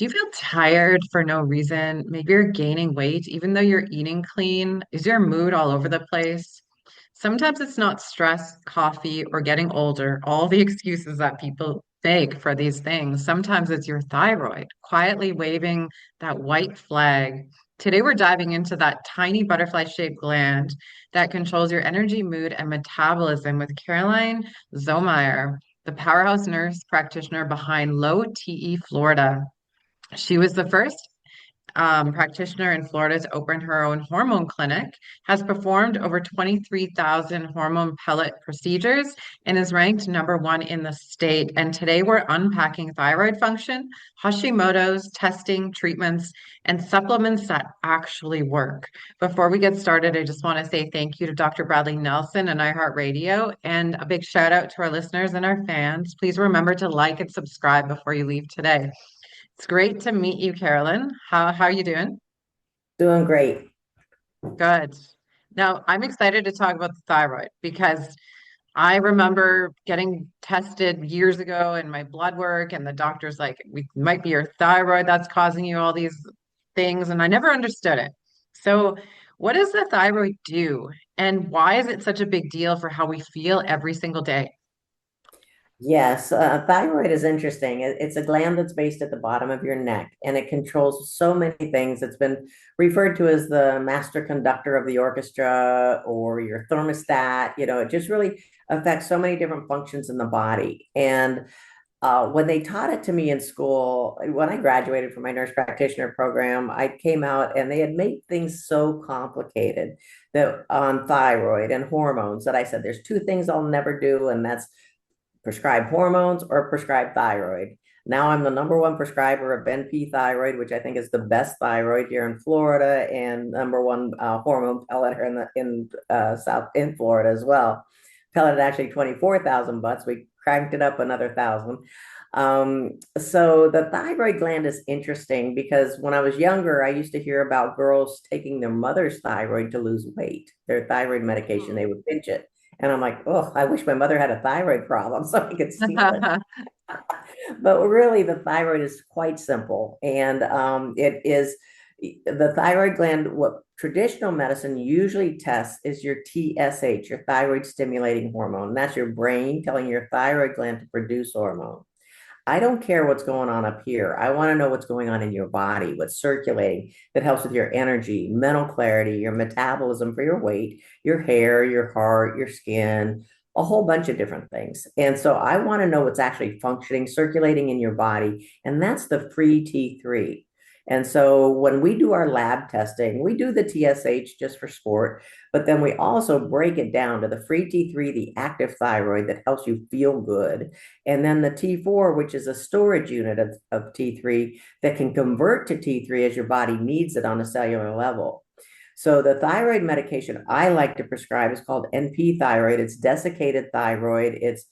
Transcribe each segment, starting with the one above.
Do you feel tired for no reason? Maybe you're gaining weight, even though you're eating clean. Is your mood all over the place? Sometimes it's not stress, coffee, or getting older, all the excuses that people make for these things. Sometimes it's your thyroid quietly waving that white flag. Today, we're diving into that tiny butterfly-shaped gland that controls your energy, mood, and metabolism with Caroline Zaumeyer, the powerhouse nurse practitioner behind Low TE Florida. She was the first practitioner in Florida to open her own hormone clinic, has performed over 23,000 hormone pellet procedures, and is ranked number one in the state. And today we're unpacking thyroid function, Hashimoto's, testing, treatments, and supplements that actually work. Before we get started, I just want to say thank you to Dr. Bradley Nelson and iHeartRadio, and a big shout out to our listeners and our fans. Please remember to like and subscribe before you leave today. It's great to meet you, Carolyn. How are you doing? Doing great. Good. Now, I'm excited to talk about the thyroid because I remember getting tested years ago in my blood work, and the doctor's like, we might be your thyroid that's causing you all these things, and I never understood it. So, what does the thyroid do, and why is it such a big deal for how we feel every single day? Yes, thyroid is interesting. It's a gland that's based at the bottom of your neck, and it controls so many things. It's been referred to as the master conductor of the orchestra or your thermostat. It just really affects so many different functions in the body. And when they taught it to me in school, when I graduated from my nurse practitioner program, I came out and they had made things so complicated that on thyroid and hormones that I said, there's two things I'll never do, and that's prescribe hormones or prescribe thyroid. Now I'm the number one prescriber of NP thyroid, which I think is the best thyroid here in Florida, and number one hormone pellet here in South in Florida as well. Pellet actually 24,000 butts. We cranked it up another 1,000. So the thyroid gland is interesting because when I was younger, I used to hear about girls taking their mother's thyroid to lose weight. Their thyroid medication, they would pinch it. And I'm like, oh, I wish my mother had a thyroid problem so I could steal it. But really, the thyroid is quite simple. And it is the thyroid gland. What traditional medicine usually tests is your TSH, your thyroid stimulating hormone. And that's your brain telling your thyroid gland to produce hormone. I don't care what's going on up here. I want to know what's going on in your body, what's circulating that helps with your energy, mental clarity, your metabolism for your weight, your hair, your heart, your skin, a whole bunch of different things. And so I want to know what's actually functioning, circulating in your body. And that's the free T3. And so when we do our lab testing, we do the TSH just for sport, but then we also break it down to the free T3, the active thyroid that helps you feel good, and then the T4, which is a storage unit of T3 that can convert to T3 as your body needs it on a cellular level. So the thyroid medication I like to prescribe is called NP thyroid. It's desiccated thyroid. It's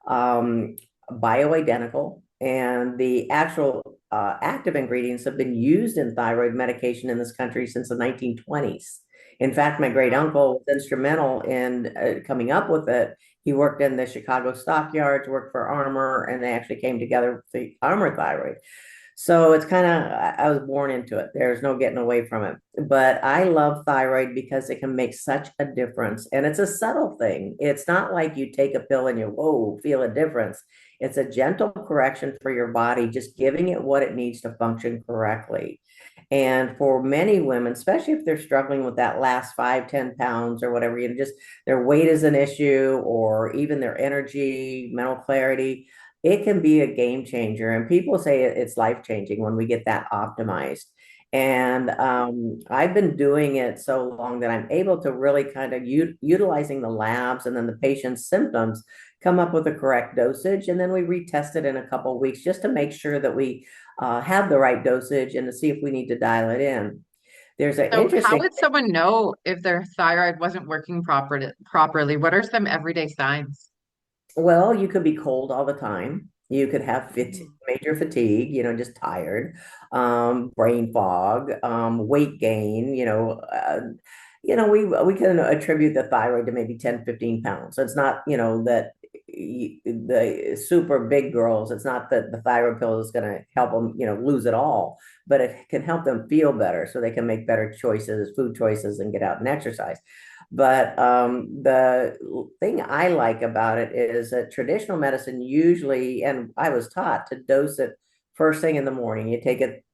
um, bioidentical, and the actual active ingredients have been used in thyroid medication in this country since the 1920s. In fact, my great uncle was instrumental in coming up with it. He worked in the Chicago stockyards, worked for Armor, and they actually came together with the Armor thyroid. So it's kind of, I was born into it. There's no getting away from it. But I love thyroid because it can make such a difference. And it's a subtle thing. It's not like you take a pill and you, whoa, feel a difference. It's a gentle correction for your body, just giving it what it needs to function correctly. And for many women, especially if they're struggling with that last 5, 10 pounds or whatever, just their weight is an issue, or even their energy, mental clarity, it can be a game changer. And people say it's life changing when we get that optimized. And I've been doing it so long that I'm able to really kind of utilizing the labs and then the patient's symptoms, come up with the correct dosage. And then we retest it in a couple of weeks just to make sure that we have the right dosage and to see if we need to dial it in. There's an So, how interesting, would someone know if their thyroid wasn't working properly? What are some everyday signs? well, you could be cold all the time. You could have Mm. major fatigue, just tired, brain fog, weight gain, we can attribute the thyroid to maybe 10, 15 pounds. So it's not, that the super big girls. It's not that the thyroid pill is going to help them, lose it all, but it can help them feel better so they can make better choices, food choices, and get out and exercise. But the thing I like about it is that traditional medicine usually, and I was taught to dose it first thing in the morning. You take it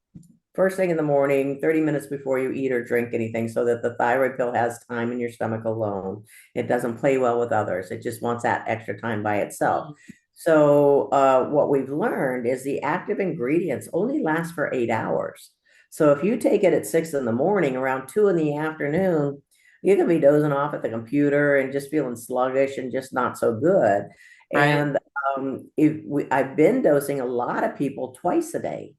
first thing in the morning, 30 minutes before you eat or drink anything, so that the thyroid pill has time in your stomach alone. It doesn't play well with others. It just wants that extra time by itself. So, what we've learned is the active ingredients only last for 8 hours. So, if you take it at 6 in the morning, around 2 in the afternoon, you can be dozing off at the computer and just feeling sluggish and just not so good. Right. And I've been dosing a lot of people twice a day.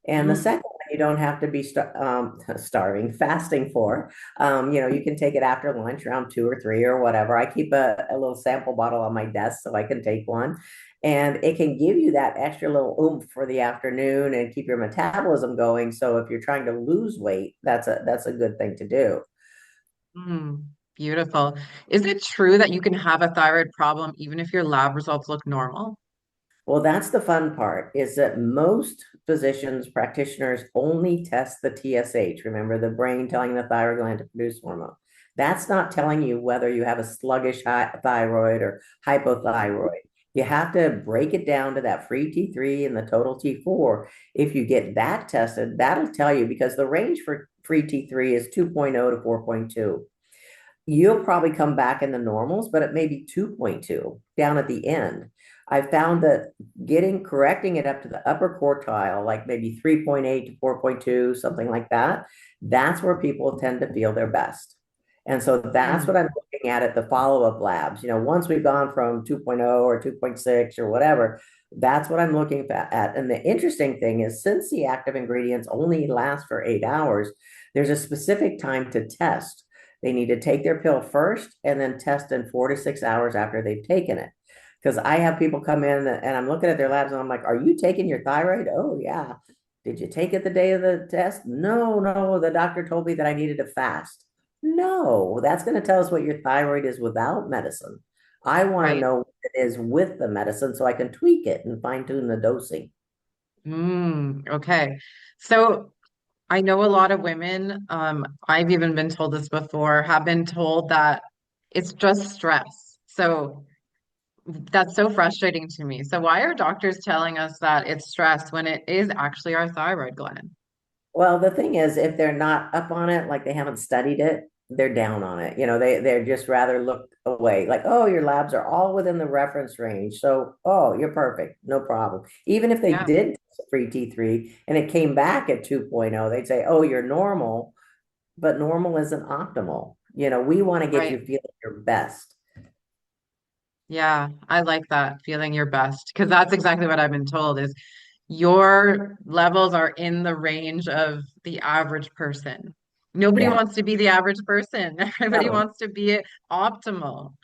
And the Mm. second one, you don't have to be starving, fasting for. You can take it after lunch around 2 or 3 or whatever. I keep a little sample bottle on my desk so I can take one. And it can give you that extra little oomph for the afternoon and keep your metabolism going. So if you're trying to lose weight, that's a good thing to do. Mm. Beautiful. Is it true that you can have a thyroid problem even if your lab results look normal? Well, that's the fun part is that most physicians, practitioners only test the TSH. Remember, the brain telling the thyroid gland to produce hormone. That's not telling you whether you have a sluggish thyroid or hypothyroid. You have to break it down to that free T3 and the total T4. If you get that tested, that'll tell you because the range for free T3 is 2.0 to 4.2. You'll probably come back in the normals, but it may be 2.2 down at the end. I found that correcting it up to the upper quartile, like maybe 3.8 to 4.2, something like that, that's where people tend to feel their best. And so that's what Mm. I'm looking at the follow-up labs. Once we've gone from 2.0 or 2.6 or whatever, that's what I'm looking at. And the interesting thing is, since the active ingredients only last for 8 hours, there's a specific time to test. They need to take their pill first and then test in 4 to 6 hours after they've taken it. Because I have people come in and I'm looking at their labs and I'm like, are you taking your thyroid? Oh, yeah. Did you take it the day of the test? No, no. The doctor told me that I needed to fast. No, that's going to tell us what your thyroid is without medicine. I want to Right. know what it is with the medicine so I can tweak it and fine tune the dosing. Mm. Okay. So I know a lot of women, I've even been told this before, have been told that it's just stress. So that's so frustrating to me. So why are doctors telling us that it's stress when it is actually our thyroid gland? Well, the thing is, if they're not up on it, like they haven't studied it, they're down on it. They're just rather look away, like, oh, your labs are all within the reference range. So, oh, you're perfect, no problem. Even if they Yeah, did test free T3 and it came back at 2.0, they'd say, oh, you're normal, but normal isn't optimal. We want to get right. you feeling your best. Yeah, I like that, feeling your best, because that's exactly what I've been told is your levels are in the range of the average person. Nobody Yeah. wants to be the average person. Everybody No. wants to be optimal.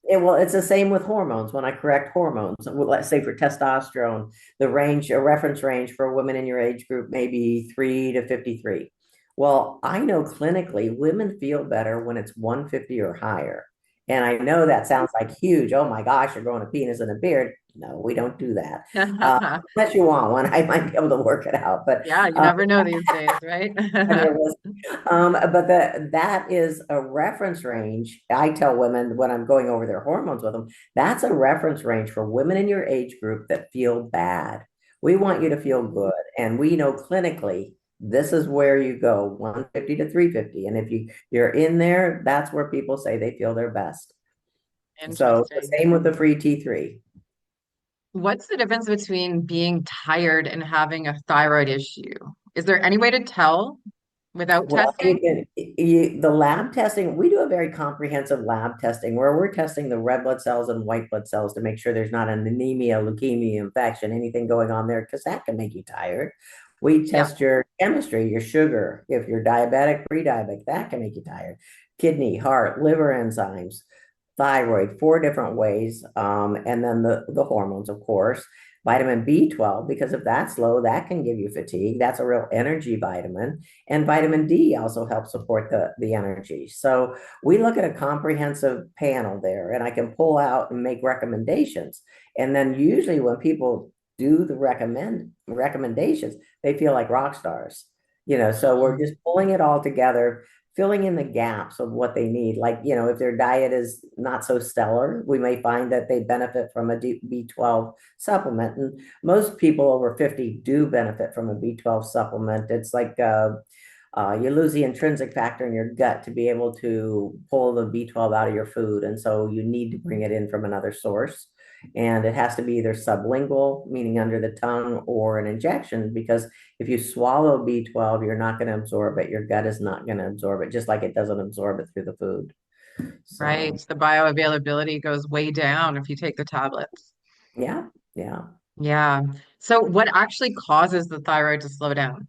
Well, it's the same with hormones. When I correct hormones, let's say for testosterone, a reference range for women in your age group may be 3 to 53. Well, I know clinically women feel better when it's 150 or higher. And I know that sounds like huge. Oh my gosh, you're growing a penis and a beard. No, we don't do that. Unless you want one, I might be able to work it out. But Yeah, you uh, never know these days, right? on your list. But that is a reference range. I tell women when I'm going over their hormones with them, that's a reference range for women in your age group that feel bad. We want you to feel good. And we know clinically, this is where you go 150 to 350. And if you're in there, that's where people say they feel their best. So the Interesting. same with the free T3. What's the difference between being tired and having a thyroid issue? Is there any way to tell without Well, testing? the lab testing, we do a very comprehensive lab testing where we're testing the red blood cells and white blood cells to make sure there's not an anemia, leukemia, infection, anything going on there, because that can make you tired. We Yeah. test your chemistry, your sugar. If you're diabetic, pre-diabetic, that can make you tired. Kidney, heart, liver enzymes, thyroid, four different ways. And then the hormones, of course. Vitamin B12, because if that's low, that can give you fatigue. That's a real energy vitamin. And vitamin D also helps support the energy. So we look at a comprehensive panel there, and I can pull out and make recommendations. And then usually when people do the recommendations, they feel like rock stars. So we're Mm. just pulling it all together, filling in the gaps of what they need. Like, if their diet is not so stellar, we may find that they benefit from a B12 supplement. And most people over 50 do benefit from a B12 supplement. It's like you lose the intrinsic factor in your gut to be able to pull the B12 out of your food. And so you need to bring it in from another source. And it has to be either sublingual, meaning under the tongue, or an injection, because if you swallow B12, you're not going to absorb it. Your gut is not going to absorb it, just like it doesn't absorb it through the food. Right. So, The bioavailability goes way down if you take the tablets. yeah, yeah. Yeah. So what actually causes the thyroid to slow down?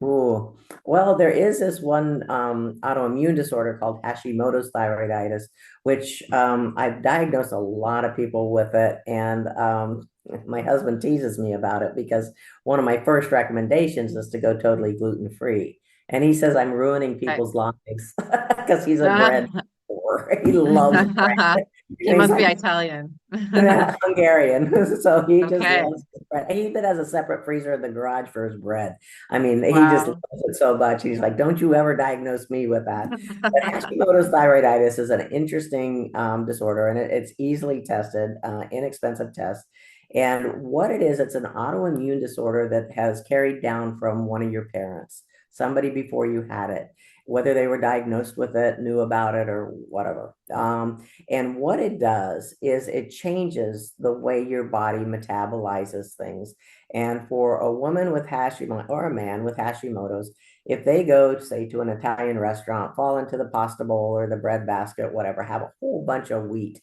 Ooh. Well, there is this one autoimmune disorder called Hashimoto's thyroiditis, which I've diagnosed a lot of people with it. And my husband teases me about it because one of my first recommendations is to go totally gluten free. And he says I'm ruining Okay. people's lives because he's a bread whore. He loves bread. He He's must be like, Italian. Hungarian. So he just Okay. loves his bread. He even has a separate freezer in the garage for his bread. I mean, he just Wow. loves it so much. He's like, don't you ever diagnose me with that. But Hashimoto's thyroiditis is an interesting disorder, and it's easily tested, inexpensive test. And what it is, it's an autoimmune disorder that has carried down from one of your parents, somebody before you had it, whether they were diagnosed with it, knew about it, or whatever. And what it does is it changes the way your body metabolizes things. And for a woman with Hashimoto or a man with Hashimoto's, if they go, say, to an Italian restaurant, fall into the pasta bowl or the bread basket, whatever, have a whole bunch of wheat,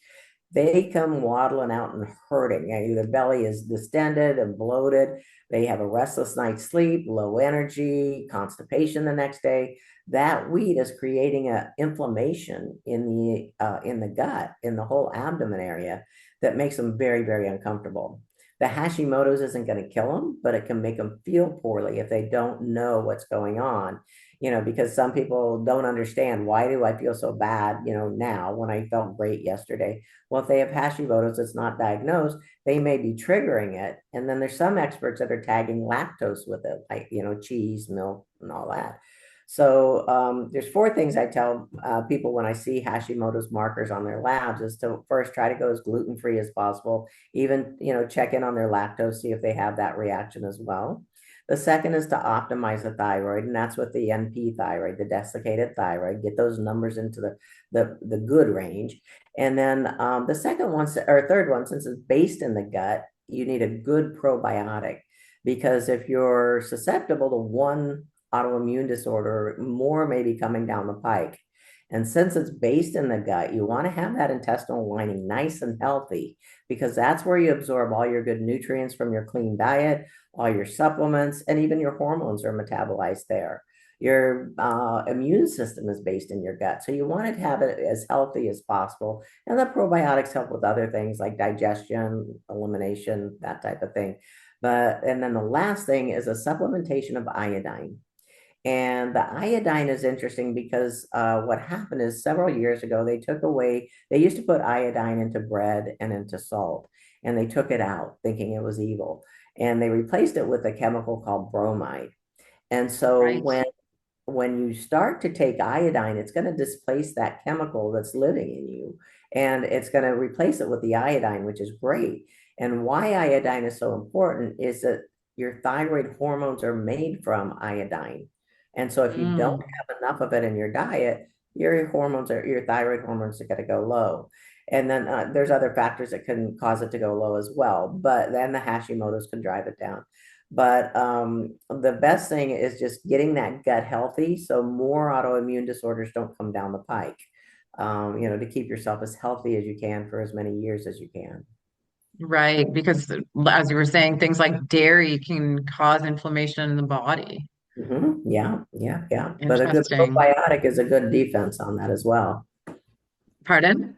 they come waddling out and hurting. Their belly is distended and bloated. They have a restless night's sleep, low energy, constipation the next day. That wheat is creating an inflammation in the gut, in the whole abdomen area, that makes them very, very uncomfortable. The Hashimoto's isn't going to kill them, but it can make them feel poorly if they don't know what's going on. Because some people don't understand, why do I feel so bad, now when I felt great yesterday? Well, if they have Hashimoto's, it's not diagnosed, they may be triggering it. And then there's some experts that are tagging lactose with it, like, cheese, milk, and all that. So there's four things I tell people when I see Hashimoto's markers on their labs is to first try to go as gluten-free as possible, even, check in on their lactose, see if they have that reaction as well. The second is to optimize the thyroid, and that's with the NP thyroid, the desiccated thyroid, get those numbers into the good range. And then the second one, or third one, since it's based in the gut, you need a good probiotic, because if you're susceptible to one autoimmune disorder, more may be coming down the pike. And since it's based in the gut, you want to have that intestinal lining nice and healthy, because that's where you absorb all your good nutrients from your clean diet, all your supplements, and even your hormones are metabolized there. Your immune system is based in your gut. So you want to have it as healthy as possible. And the probiotics help with other things like digestion, elimination, that type of thing. And then the last thing is a supplementation of iodine. And the iodine is interesting because what happened is several years ago, they used to put iodine into bread and into salt, and they took it out thinking it was evil. And they replaced it with a chemical called bromide. And so Right. when you start to take iodine, it's going to displace that chemical that's living in you, and it's going to replace it with the iodine, which is great. And why iodine is so important is that your thyroid hormones are made from iodine. And so if you don't Mm. have enough of it in your diet, your thyroid hormones are going to go low. And then there's other factors that can cause it to go low as well. But then the Hashimoto's can drive it down. But the best thing is just getting that gut healthy so more autoimmune disorders don't come down the pike. To keep yourself as healthy as you can for as many years as you can. Right. Because as you were saying, things like dairy can cause inflammation in the body. Yeah, yeah, yeah. But a good Interesting. probiotic is a good defense on that as well. Pardon?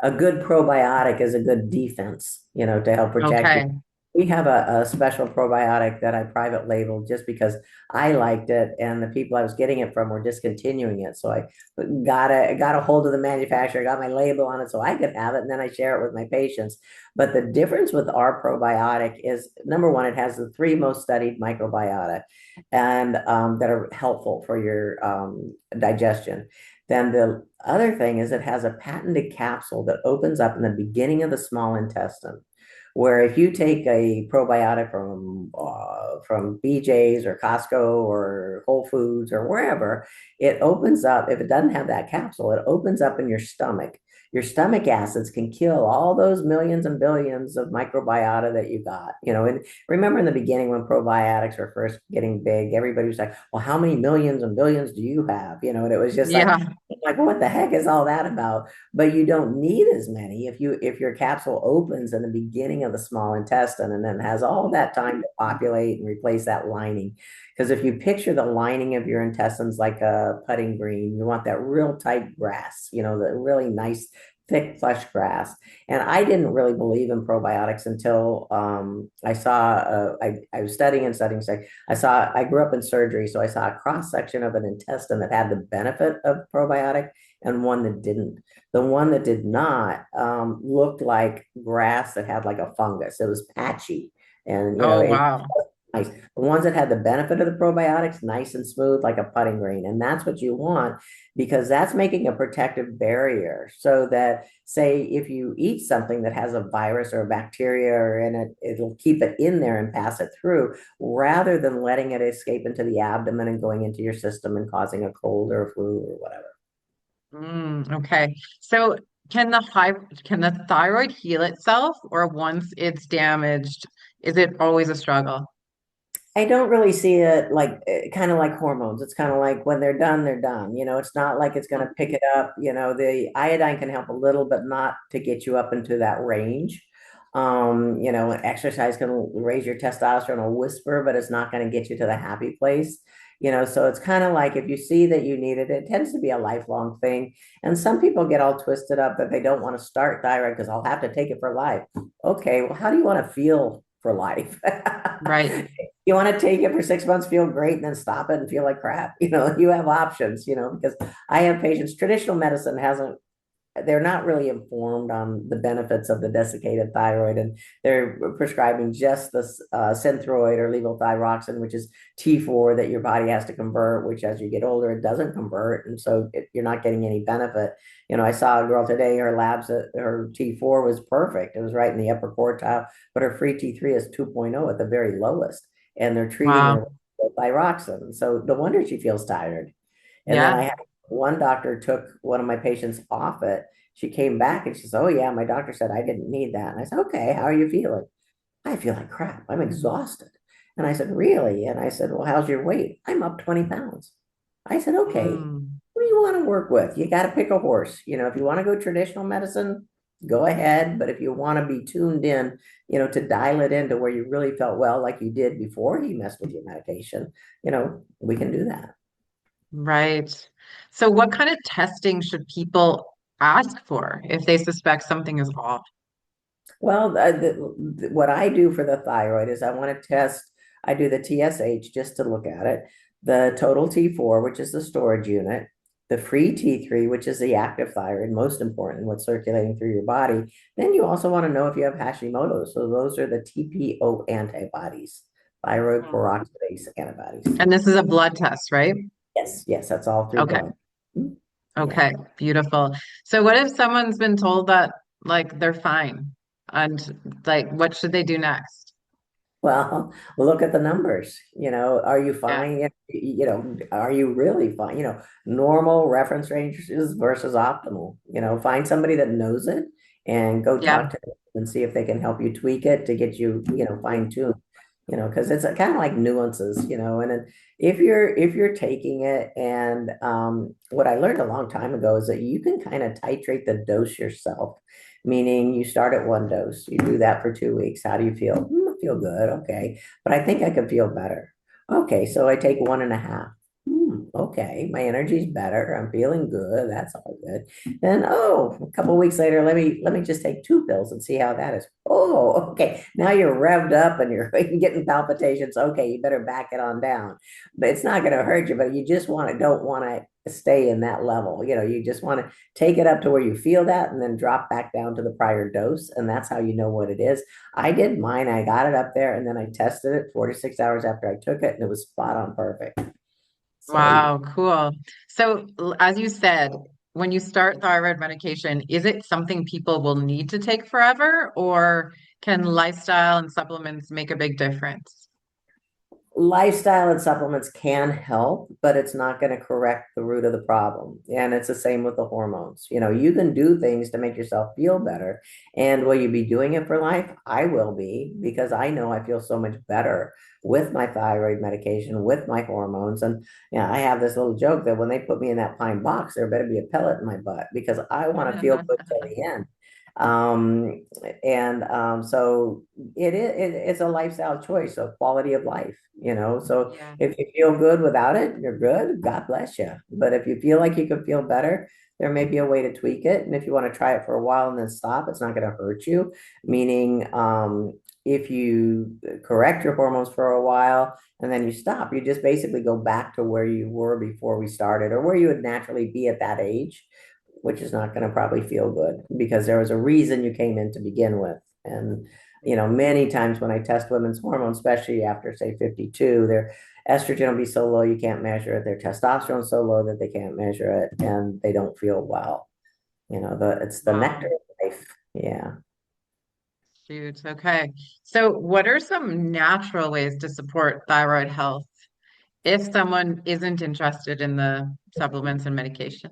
A good probiotic is a good defense, to help protect you. Okay. We have a special probiotic that I private labeled just because I liked it and the people I was getting it from were discontinuing it. So I got a hold of the manufacturer, got my label on it so I could have it, and then I share it with my patients. But the difference with our probiotic is number one, it has the three most studied microbiota and that are helpful for your digestion. Then the other thing is it has a patented capsule that opens up in the beginning of the small intestine, where if you take a probiotic from BJ's or Costco or Whole Foods or wherever, it opens up. If it doesn't have that capsule, it opens up in your stomach. Your stomach acids can kill all those millions and billions of microbiota that you got. And remember in the beginning when probiotics were first getting big, everybody was like, "Well, how many millions and billions do you have?" And it was just Yeah. like, what the heck is all that about? But you don't need as many if your capsule opens in the beginning of the small intestine and then has all that time to populate and replace that lining. Because if you picture the lining of your intestines like a putting green, you want that real tight grass, the really nice thick plush grass. And I didn't really believe in probiotics until I saw I was studying. I grew up in surgery, so I saw a cross section of an intestine that had the benefit of probiotic and one that didn't. The one that did not looked like grass that had like a fungus. It was patchy, and Oh, it wow. nice. The ones that had the benefit of the probiotics, nice and smooth like a putting green, and that's what you want because that's making a protective barrier so that, say, if you eat something that has a virus or a bacteria in it, it'll keep it in there and pass it through rather than letting it escape into the abdomen and going into your system and causing a cold or a flu or whatever. Okay. So can the thyroid heal itself, or once it's damaged, is it always a struggle? I don't really see it like kind of like hormones. It's kind of like when they're done, they're done. It's not like it's going to pick it up. The iodine can help a little, but not to get you up into that range. Exercise can raise your testosterone a whisper, but it's not going to get you to the happy place. So it's kind of like if you see that you need it, it tends to be a lifelong thing. And some people get all twisted up that they don't want to start thyroid because I'll have to take it for life. Okay, well, how do you want to feel for life? Right. You want to take it for 6 months, feel great, and then stop it and feel like crap. You have options, because I have patients, traditional medicine hasn't they're not really informed on the benefits of the desiccated thyroid, and they're prescribing just the synthroid or levothyroxine, which is T4 that your body has to convert, which as you get older, it doesn't convert. And so you're not getting any benefit. I saw a girl today, her labs, her T4 was perfect. It was right in the upper quartile, but her free T3 is 2.0 at the very lowest. And they're treating her Wow. with thyroxine. So no wonder she feels tired. And then I Yeah. had one doctor took one of my patients off it. She came back and she says, "Oh, yeah, my doctor said I didn't need that." And I said, "Okay, how are you feeling?" "I feel like crap. I'm exhausted." And I said, "Really?" And I said, "Well, how's your weight?" "I'm up 20 pounds." I said, "Okay, Mm. what do you want to work with? You got to pick a horse. If you want to go traditional medicine, go ahead. But if you want to be tuned in, to dial it into where you really felt well, like you did before he messed with your medication, we can do that." Right. So what kind of testing should people ask for if they suspect something is off? Well, what I do for the thyroid is I want to test, I do the TSH just to look at it, the total T4, which is the storage unit, the free T3, which is the active thyroid, most important, what's circulating through your body. Then you also want to know if you have Hashimoto. So those are the TPO antibodies, thyroid Mm. peroxidase antibodies. And this is a blood test, right? Yes, yes, that's all through Okay. blood. Mm, yeah. Okay. Beautiful. So what if someone's been told that like they're fine and like what should they do next? Well, look at the numbers. Are you Yeah. fine? Are you really fine? Normal reference ranges versus optimal. Find somebody that knows it and go Yeah. talk to them and see if they can help you tweak it to get you, fine tuned. Because it's kind of like nuances, and then if you're taking it, and what I learned a long time ago is that you can kind of titrate the dose yourself, meaning you start at one dose, you do that for 2 weeks. How do you feel? I feel good. Okay. But I think I could feel better. Okay. So I take one and a half. okay, my energy's better. I'm feeling good. That's all good. Then, oh, a couple of weeks later, let me just take two pills and see how that is. Oh, okay. Now you're revved up and you're getting palpitations. Okay, you better back it on down. But it's not going to hurt you, but you just don't want to stay in that level. You just want to take it up to where you feel that and then drop back down to the prior dose. And that's how you know what it is. I did mine. I got it up there and then I tested it 46 hours after I took it and it was spot on perfect. So yeah. Wow, cool. So, as you said, when you start thyroid medication, is it something people will need to take forever, or can lifestyle and supplements make a big difference? Lifestyle and supplements can help, but it's not going to correct the root of the problem. And it's the same with the hormones. You can do things to make yourself feel better. And will you be doing it for life? I will be, because I know I feel so much better with my thyroid medication, with my hormones. And I have this little joke that when they put me in that pine box, there better be a pellet in my butt because I want to feel good till the end. Um, so it's a lifestyle choice, so quality of life, so Yeah. if you feel good without it, you're good, God bless you. But if you feel like you could feel better, there may be a way to tweak it. And if you want to try it for a while and then stop, it's not going to hurt you. Meaning, if you correct your hormones for a while and then you stop, you just basically go back to where you were before we started or where you would naturally be at that age, which is not going to probably feel good because there was a reason you came in to begin with. And, many times when I test women's hormones, especially after, say, 52, their estrogen will be so low you can't measure it. Their testosterone so low that they can't measure it and they don't feel well. It's the nectar Wow. of life. Yeah. Shoot. Okay. So, what are some natural ways to support thyroid health if someone isn't interested in the supplements and medication?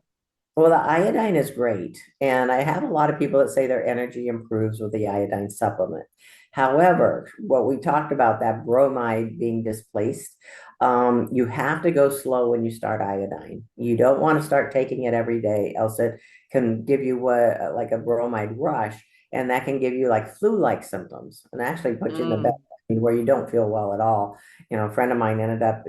Well, the iodine is great. And I have a lot of people that say their energy improves with the iodine supplement. However, what we talked about, that bromide being displaced, you have to go slow when you start iodine. You don't want to start taking it every day, else it can give you like a bromide rush, and that can give you like flu-like symptoms and actually put you in the bed Mm, where you don't feel well at all. A friend of mine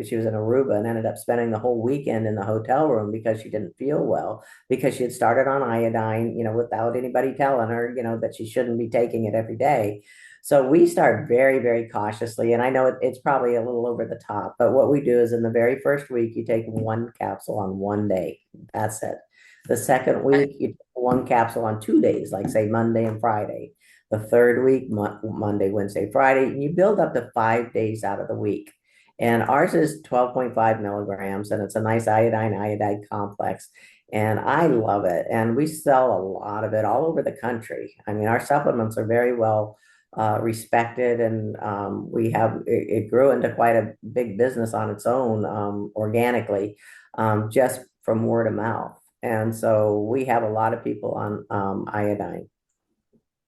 she was in Aruba and ended up spending the whole weekend in the hotel room because she didn't feel well because she had started on iodine, without anybody telling her, that she shouldn't be taking it every day. So we start very, very cautiously. And I know it's probably a little over the top, but what we do is in the very first week, you take one capsule on one day. That's it. The second right. week, you take one capsule on 2 days, like say Monday and Friday. The third week, Monday, Wednesday, Friday, and you build up to 5 days out of the week. And ours is 12.5 milligrams, and it's a nice iodine iodide complex. And I love it. And we sell a lot of it all over the country. I mean, our supplements are very well respected, and it grew into quite a big business on its own organically, just from word of mouth. And so we have a lot of people on iodine.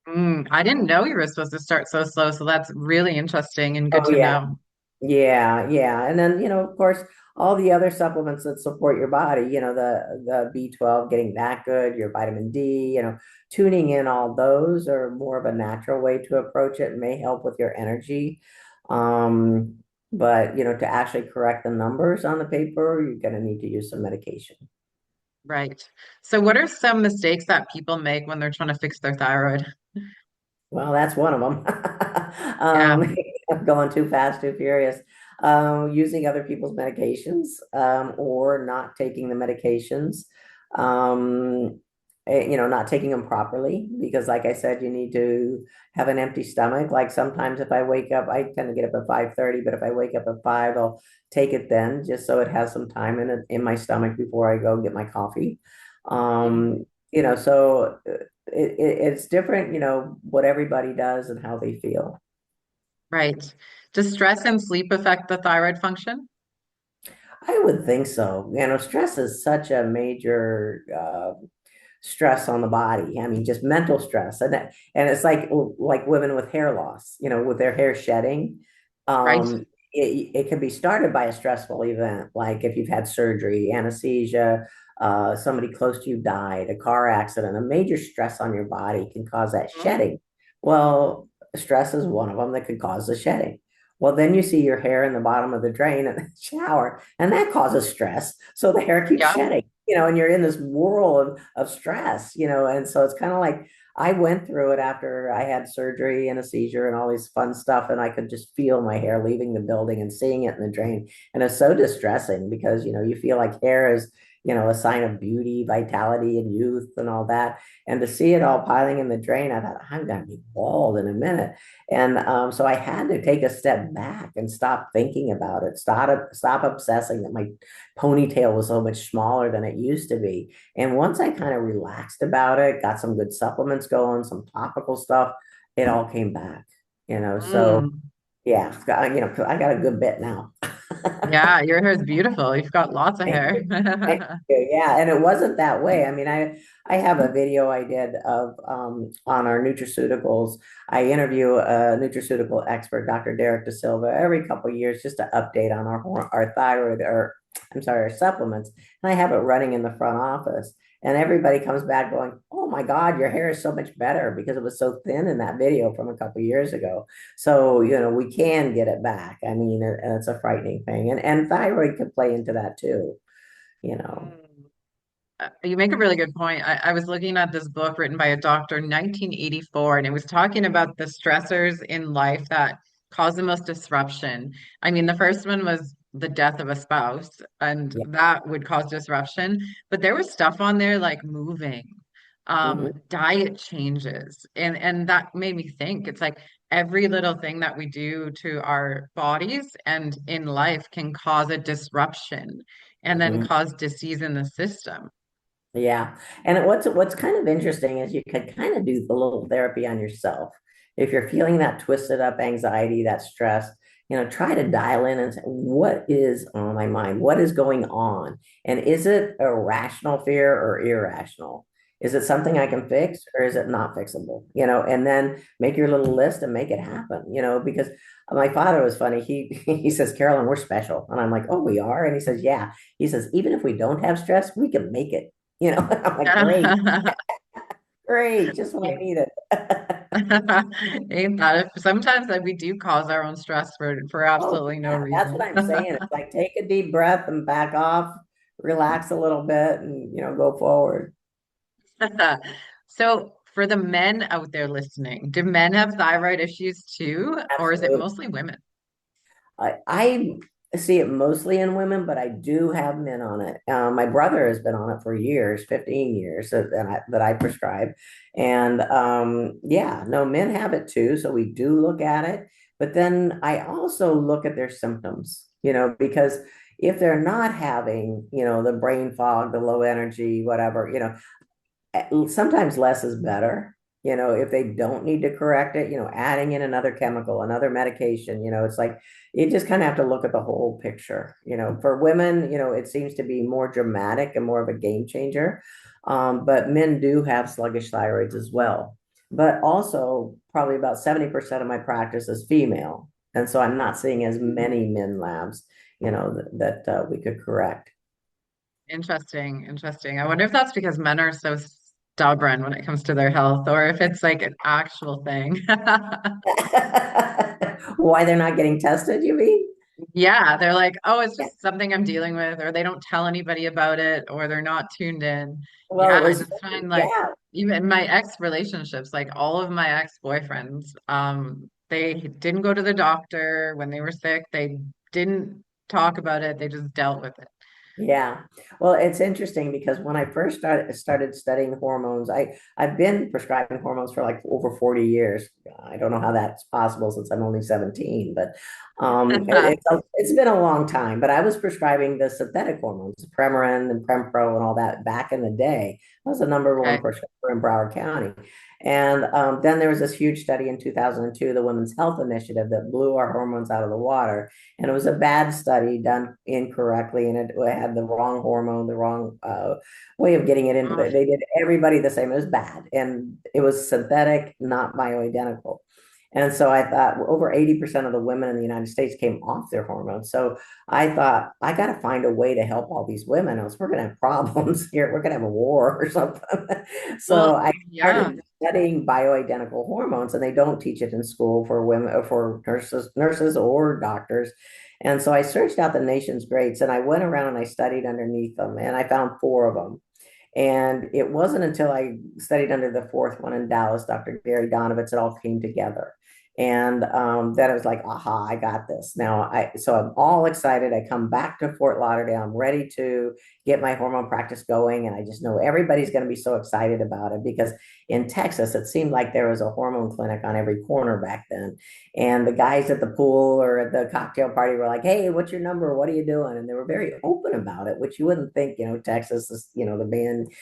I didn't know you were supposed to start so slow, so that's really interesting and good Oh to yeah, know. yeah, yeah. And then, of course, all the other supplements that support your body, the B12, getting that good, your vitamin D, tuning in all those are more of a natural way to approach it and may help with your energy. Um, but, to actually correct the numbers on the paper, you're going to need to use some medication. Right. So, what are some mistakes that people make when they're trying to fix their thyroid? Well, that's one of them. Yeah. Going too fast, too furious, using other people's medications, or not taking the medications, um, not taking them properly because, like I said, you need to have an empty stomach. Like sometimes if I wake up, I tend to get up at 5:30, but if I wake up at 5, I'll take it then just so it has some time in my stomach before I go get my coffee. Mm, So it's different, what everybody does and how they feel. right. Does stress and sleep affect the thyroid function? I would think so. Stress is such a major stress on the body. I mean, just mental stress, and it's like women with hair loss, with their hair shedding. Right. It can be started by a stressful event, like if you've had surgery, anesthesia, somebody close to you died, a car accident, a major stress on your body can cause that Mhm. shedding. Well, stress is one of them that could cause the shedding. Well, then you see your hair in the bottom of the drain in the shower, and that causes stress. So the hair keeps Yeah. shedding, and you're in this whirl of stress, and so it's kind of like I went through it after I had surgery and a seizure and all these fun stuff, and I could just feel my hair leaving the building and seeing it in the drain. And it's so distressing because, you feel like hair is, a sign of beauty, vitality, and youth and all that. And to see it all piling in the drain, I thought, I'm going to be bald in a minute. And so I had to take a step back and stop thinking about it, stop obsessing that my ponytail was so much smaller than it used to be. And once I kind of relaxed about it, got some good supplements going, some topical stuff, it all came back. So Mm. yeah, I got a good bit now. Yeah, your hair is beautiful. You've got lots of Thank hair. you. Thank you. Yeah, and it wasn't that way. I mean, I have a video I did of on our nutraceuticals. I interview a nutraceutical expert, Dr. Derek Da Silva, every couple of years just to update on our thyroid, or I'm sorry, our supplements. And I have it running in the front office. And everybody comes back going, "Oh my God, your hair is so much better because it was so thin in that video from a couple of years ago." So, we can get it back. I mean, and it's a frightening thing. And thyroid could play into that too, you know. Mm. You make a really good point. I was looking at this book written by a doctor in 1984, and it was talking about the stressors in life that cause the most disruption. I mean, the first one was the death of a spouse, and Yeah. that would cause disruption. But there was stuff on there like moving, Mhm. diet changes, and that made me think. It's like every little thing that we do to our bodies and in life can cause a disruption and then Mhm. cause disease in the system. Yeah. And what's kind of interesting is you can kind of do the little therapy on yourself. If you're feeling that twisted up anxiety, that stress, try to dial in and say, what is on my mind? What is going on? And is it a rational fear or irrational? Is it something I can fix or is it not fixable? And then make your little list and make it happen, because my father was funny. He says, Carolyn, we're special. And I'm like, oh, we are. And he says, yeah. He says, even if we don't have stress, we can make it. I'm like, great, great, just what I needed. Ain't that if sometimes like we do cause our own stress for Oh, absolutely no yeah, that's what reason. I'm saying. It's like take a deep breath and back off, relax a little bit, and go forward. So for the men out there listening, do men have thyroid issues too, or is it Absolutely. mostly women? I see it mostly in women, but I do have men on it. My brother has been on it for years, 15 years that I prescribe. And yeah, no, men have it too. So we do look at it. But then I also look at their symptoms, because if they're not having, the brain fog, the low energy, whatever, sometimes less is better. If they don't need to correct it, adding in another chemical, another medication, it's like you just kind of have to look at the whole picture. For women, it seems to be more dramatic and more of a game changer. But men do have sluggish thyroids as well. But also, probably about 70% of my practice is female. And so I'm not seeing as many men labs, that we could correct. Interesting, interesting. I wonder if that's because men are so stubborn when it comes to their health, or if it's like an actual thing. Why they're not getting tested, you mean? Yeah, they're like, oh, it's Yeah. just something I'm dealing with, or they don't tell anybody about it, or they're not tuned in. Well, Yeah, it I was just find like yeah, even my ex relationships, like all of my ex boyfriends, they didn't go to the doctor when they were sick. They didn't talk about it. They just dealt with it. yeah. Well, it's interesting because when I first started studying hormones, I've been prescribing hormones for like over 40 years. I don't know how that's possible since I'm only 17, but it's been a long time. But I was prescribing the synthetic hormones, Premarin and Prempro and all that back in the day. I was the number one Okay. prescriber in Broward County. And then there was this huge study in 2002, the Women's Health Initiative, that blew our hormones out of the water. And it was a bad study done incorrectly, and it had the wrong hormone, the wrong way of getting it into they did everybody the same. It was bad, and it was synthetic, not bioidentical. And so I thought over 80% of the women in the United States came off their hormones. So I thought, I got to find a way to help all these women, else we're going to have problems here. We're going to have a war or something. So Well, I yeah. started studying bioidentical hormones, and they don't teach it in school for women, for nurses or doctors. And so I searched out the nation's greats, and I went around and I studied underneath them, and I found four of them. And it wasn't until I studied under the fourth one in Dallas, Dr. Gary Donovitz, it all came together. And then I was like, aha, I got this. So I'm all excited. I come back to Fort Lauderdale. I'm ready to get my hormone practice going. And I just know everybody's going to be so excited about it because in Texas, it seemed like there was a hormone clinic on every corner back then. And the guys at the pool or at the cocktail party were like, hey, what's your number? What are you doing? And they were very open about it, which you wouldn't think, Texas is, the band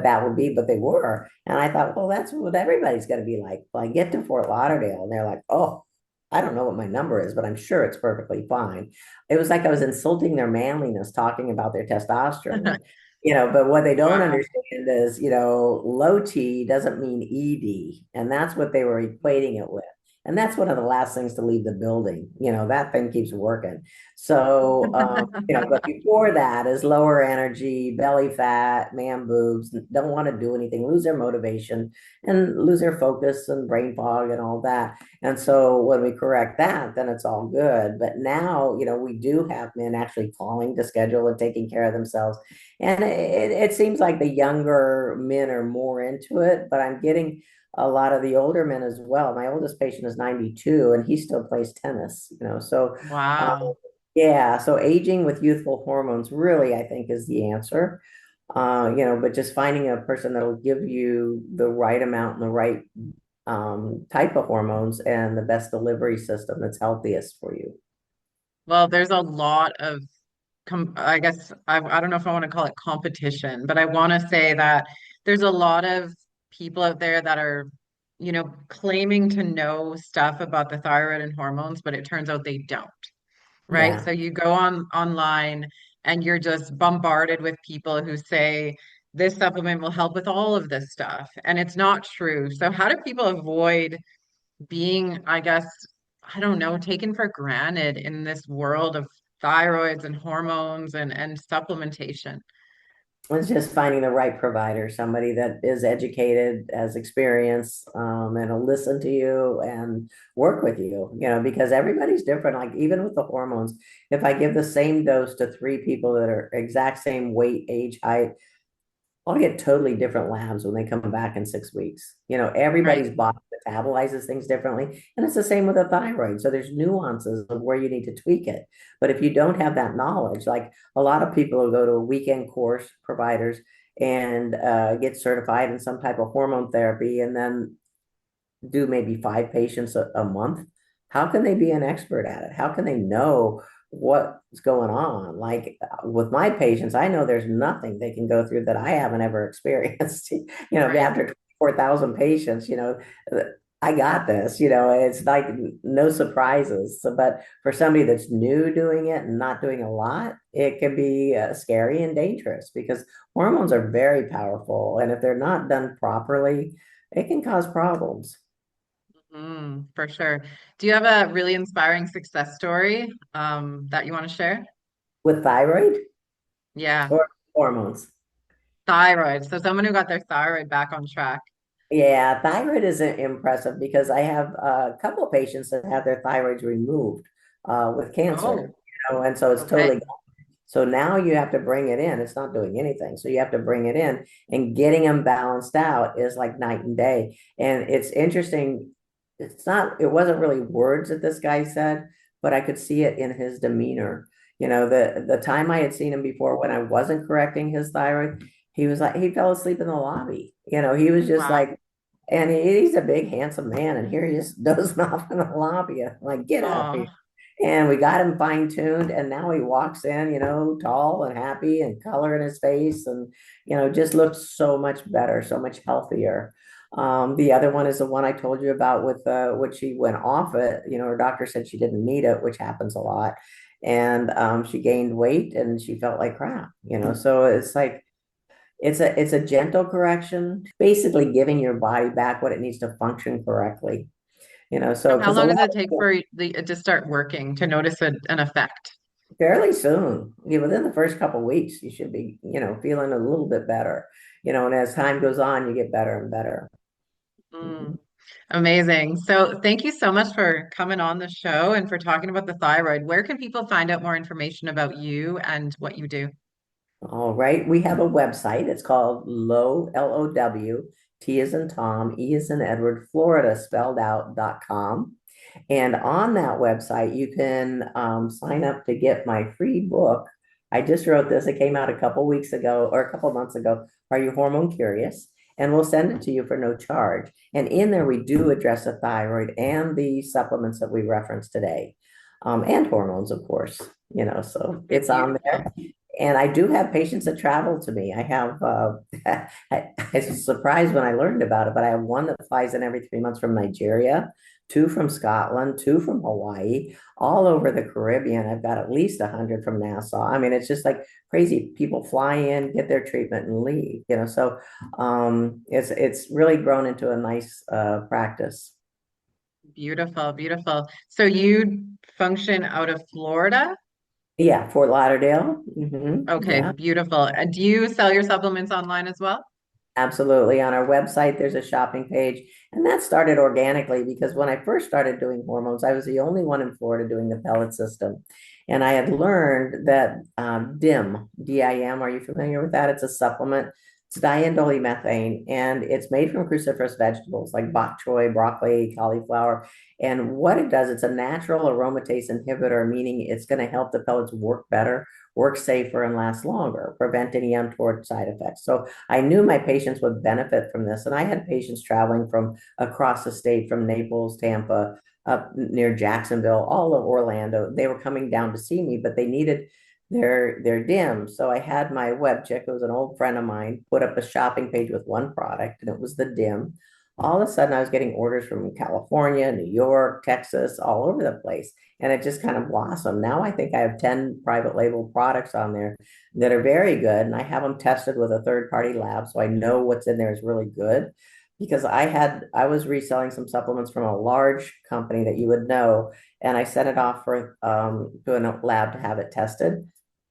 that would be, but they were. And I thought, well, that's what everybody's going to be like. Well, I get to Fort Lauderdale and they're like, oh, I don't know what my number is, but I'm sure it's perfectly fine. It was like I was insulting their manliness talking about their testosterone. But what they don't Wow. understand is, low T doesn't mean ED. And that's what they were equating it with. And that's one of the last things to leave the building. That thing keeps working. So, but before that is lower energy, belly fat, man boobs, don't want to do anything, lose their motivation and lose their focus and brain fog and all that. And so when we correct that, then it's all good. But now, we do have men actually calling to schedule and taking care of themselves. And it seems like the younger men are more into it, but I'm getting a lot of the older men as well. My oldest patient is 92 and he still plays tennis. So uh, Wow. yeah, so aging with youthful hormones really, I think, is the answer. But just finding a person that'll give you the right amount and the right type of hormones and the best delivery system that's healthiest for you. Well, there's a lot of I guess I don't know if I want to call it competition, but I want to say that there's a lot of people out there that are, claiming to know stuff about the thyroid and hormones, but it turns out they don't, right? Yeah. So you go online and you're just bombarded with people who say this supplement will help with all of this stuff, and it's not true. So how do people avoid being, I guess, I don't know, taken for granted in this world of thyroids and hormones and supplementation? It's just finding the right provider, somebody that is educated, has experience, and will listen to you and work with you, because everybody's different. Like even with the hormones, if I give the same dose to three people that are exact same weight, age, height, I'll get totally different labs when they come back in 6 weeks. Right. Everybody's body metabolizes things differently. And it's the same with the thyroid. So there's nuances of where you need to tweak it. But if you don't have that knowledge, like a lot of people will go to a weekend course, providers, and get certified in some type of hormone therapy and then do maybe 5 patients a month. How can they be an expert at it? How can they know what's going on? Like with my patients, I know there's nothing they can go through that I haven't ever experienced. Right. After 24,000 patients, I got this, it's like no surprises. So, but for somebody that's new doing it and not doing a lot, it can be scary and dangerous because hormones are very powerful. And if they're not done properly, it can cause problems. For sure. Do you have a really inspiring success story that you want to share? With thyroid Yeah, or hormones? thyroid. So someone who got their thyroid back on track. Yeah, thyroid is impressive because I have a couple of patients that have their thyroids removed with cancer, Oh, and so it's totally okay. gone. So now you have to bring it in. It's not doing anything. So you have to bring it in, and getting them balanced out is like night and day. And it's interesting. It wasn't really words that this guy said, but I could see it in his demeanor. The time I had seen him before when I wasn't correcting his thyroid, he was like, he fell asleep in the lobby. He was just Wow. like, and he's a big, handsome man, and here he just dozing off in the lobby. I'm like, get up Oh, here. And we got him fine tuned, and now he walks in, tall and happy and color in his face, and just looks so much better, so much healthier. The other one is the one I told you about with which she went off it. Her doctor said she didn't need it, which happens a lot, and she gained weight and she felt like crap. So it's like it's a gentle correction, basically giving your body back what it needs to function correctly. So And how because a long lot does it of take people for it to start working to notice an effect? fairly soon, within the first couple of weeks, you should be, feeling a little bit better, and as time goes on, you get better and better. Mm, amazing. So thank you so much for coming on the show and for talking about the thyroid. Where can people find out more information about you and what you do? All right. We have a website. It's called LOW, T is in Tom, E is in Edward, Florida spelled out.com. And on that website, you can sign up to get my free book. I just wrote this. It came out a couple weeks ago or a couple months ago. Are you hormone curious? And we'll send it to you for no charge. And in there, we do address the thyroid and the supplements that we referenced today, and hormones, of course. So Okay, it's on beautiful. there. And I do have patients that travel to me. I have, I was surprised when I learned about it, but I have one that flies in every 3 months from Nigeria, two from Scotland, two from Hawaii, all over the Caribbean. I've got at least 100 from Nassau. I mean, it's just like crazy. People fly in, get their treatment, and leave. So it's really grown into a nice practice. Beautiful, beautiful. So you function out of Florida? Yeah, Fort Lauderdale. Okay, Yeah. beautiful. Do you sell your supplements online as well? Absolutely. On our website, there's a shopping page. And that started organically because when I first started doing hormones, I was the only one in Florida doing the pellet system. And I had learned that DIM, DIM, are you familiar with that? It's a supplement. It's diindolylmethane, and it's made from cruciferous vegetables like bok choy, broccoli, cauliflower. And what it does, it's a natural aromatase inhibitor, meaning it's going to help the pellets work better, work safer, and last longer, prevent any untoward side effects. So I knew my patients would benefit from this. And I had patients traveling from across the state, from Naples, Tampa, up near Jacksonville, all of Orlando. They were coming down to see me, but they needed their DIM. So I had my web chick, it was an old friend of mine, put up a shopping page with one product, and it was the DIM. All of a sudden, I was getting orders from California, New York, Texas, all over the place. And it just kind of blossomed. Now I think I have 10 private label products on there that are very good. And I have them tested with a third party lab. So I know what's in there is really good because I was reselling some supplements from a large company that you would know. And I sent it off for to a lab to have it tested.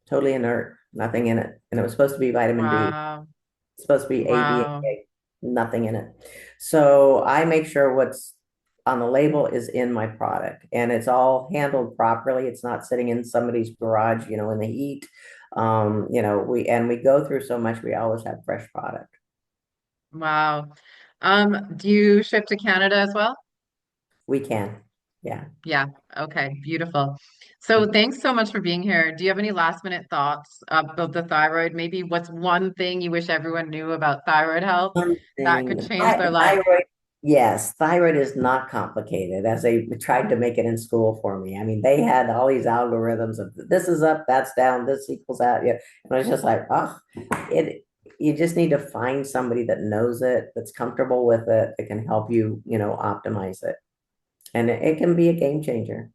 Totally inert, nothing in it. And it was supposed to be vitamin D. Wow. It's supposed to be A, B, and Wow. K, nothing in it. So I make sure what's on the label is in my product and it's all handled properly. It's not sitting in somebody's garage, in the heat. We go through so much, we always have fresh product. Wow. Do you ship to Canada as well? We can. Yeah. Yeah. Okay. Beautiful. So thanks so much for being here. Do you have any last minute thoughts about the thyroid? Maybe what's one thing you wish everyone knew about thyroid health One that could thing, change their life? thyroid, yes, thyroid is not complicated as they tried to make it in school for me. I mean, they had all these algorithms of this is up, that's down, this equals out. Yeah. And I was just like, oh, it, you just need to find somebody that knows it, that's comfortable with it, that can help you, optimize it. And it can be a game changer.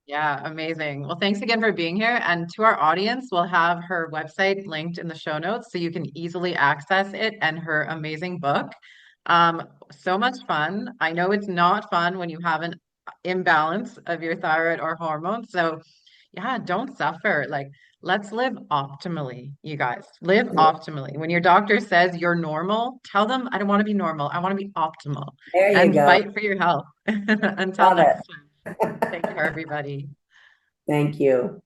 Yeah, amazing. Well, thanks again for being here. And to our audience, we'll have her website linked in the show notes so you can easily access it and her amazing book. So much fun. I know it's not fun when you have an imbalance of your thyroid or hormones. So, yeah, don't suffer. Like, let's live optimally, you guys. Live optimally. When your doctor says you're normal, tell them, I don't want to be normal. I want to be optimal There you and go. fight for your health. Until Love next it. time. Take care, everybody. Thank you.